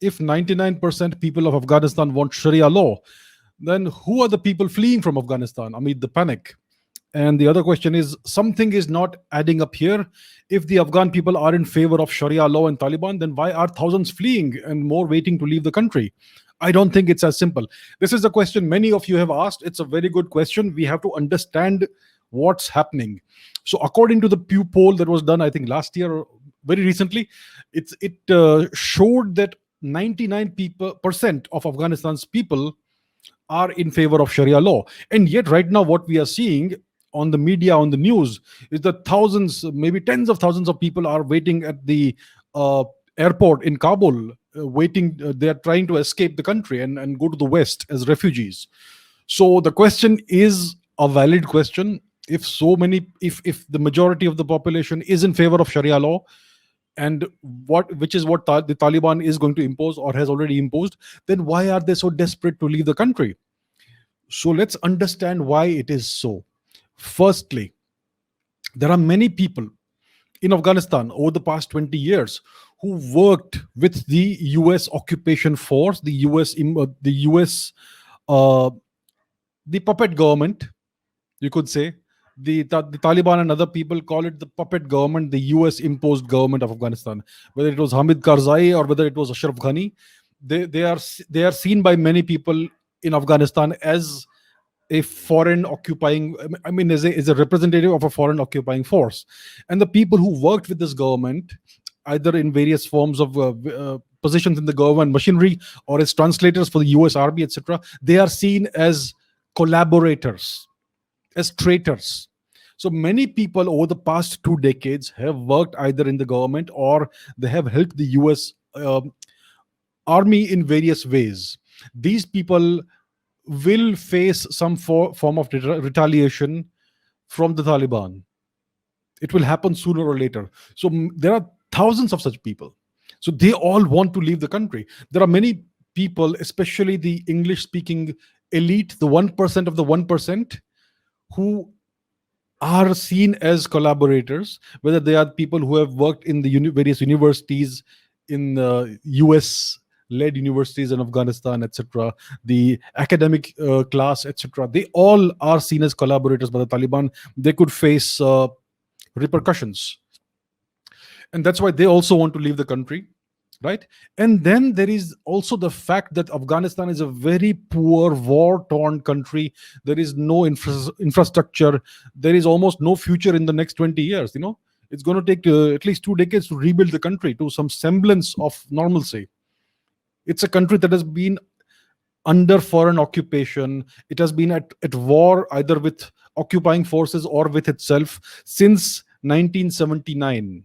If 99% people of Afghanistan want Sharia law, then who are the people fleeing from Afghanistan amid the panic? And the other question is, something is not adding up here. If the Afghan people are in favor of Sharia law and Taliban, then why are thousands fleeing and more waiting to leave the country? I don't think it's as simple. This is a question many of you have asked. It's a very good question. We have to understand what's happening. So, according to the Pew poll that was done, I think last year or very recently, it showed that 99% of Afghanistan's people are in favor of Sharia law. And yet, right now, what we are seeing on the media, on the news, is that thousands, maybe tens of thousands of people are waiting at the uh, airport in Kabul, waiting. They are trying to escape the country and go to the West as refugees. So the question is a valid question. If so many, if the majority of the population is in favor of Sharia law, and which is what the Taliban is going to impose or has already imposed, then why are they so desperate to leave the country? So let's understand why it is so. Firstly, there are many people in Afghanistan over the past 20 years who worked with the US occupation force, uh, the puppet government, you could say. The Taliban and other people call it the puppet government, the US imposed government of Afghanistan. Whether it was Hamid Karzai or whether it was Ashraf Ghani, they are seen by many people in Afghanistan as a foreign occupying, I mean, as a representative of a foreign occupying force. And the people who worked with this government, either in various forms of positions in the government machinery or as translators for the US Army, etc., they are seen as collaborators, as traitors. So many people over the past 2 decades have worked either in the government or they have helped the US army in various ways. These people will face some form of retaliation from the Taliban. It will happen sooner or later. So there are thousands of such people. So they all want to leave the country. There are many people, especially the English speaking elite, the 1% of the 1%, who are seen as collaborators, whether they are people who have worked in the various universities in US led universities in Afghanistan, etc., the academic class, etc. They all are seen as collaborators by the Taliban. They could face repercussions. And that's why they also want to leave the country, right? And then there is also the fact that Afghanistan is a very poor, war torn country. There is no infrastructure. There is almost no future in the next 20 years. It's going to take at least 2 decades to rebuild the country to some semblance of normalcy. It's a country that has been under foreign occupation. It has been at war either with occupying forces or with itself since 1979,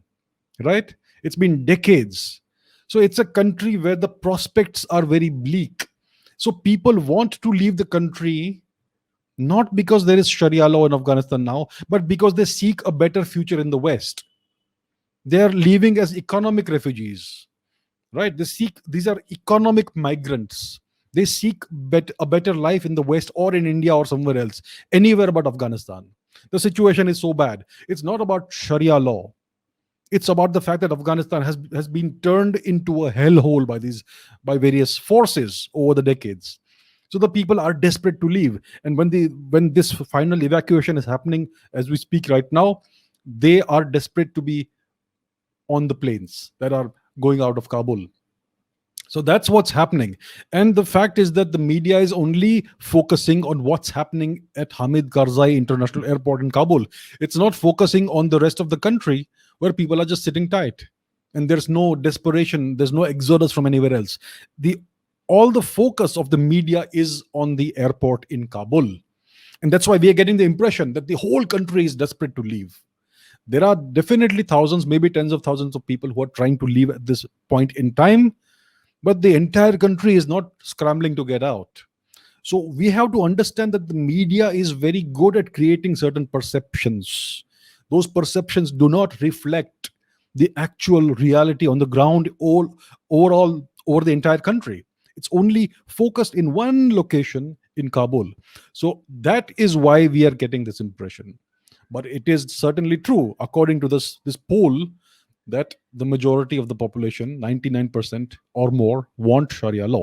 right? It's been decades. So it's a country where the prospects are very bleak. So people want to leave the country not because there is Sharia law in Afghanistan now, but because they seek a better future in the West. They are leaving as economic refugees, right? These are economic migrants. They seek a better life in the West or in India or somewhere else, anywhere but Afghanistan. The situation is so bad. It's not about Sharia law. It's about the fact that Afghanistan has been turned into a hellhole by various forces over the decades. So the people are desperate to leave, and when this final evacuation is happening as we speak right now, they are desperate to be on the planes that are going out of Kabul. So that's what's happening. And the fact is that the media is only focusing on what's happening at Hamid Karzai International Airport in Kabul. It's not focusing on the rest of the country where people are just sitting tight. And there's no desperation, there's no exodus from anywhere else. All the focus of the media is on the airport in Kabul. And that's why we are getting the impression that the whole country is desperate to leave. There are definitely thousands, maybe tens of thousands of people who are trying to leave at this point in time, but the entire country is not scrambling to get out. So we have to understand that the media is very good at creating certain perceptions. Those perceptions do not reflect the actual reality on the ground overall over the entire country. It's only focused in one location in Kabul. So that is why we are getting this impression. But it is certainly true, according to this poll, that the majority of the population, 99% or more, want Sharia law.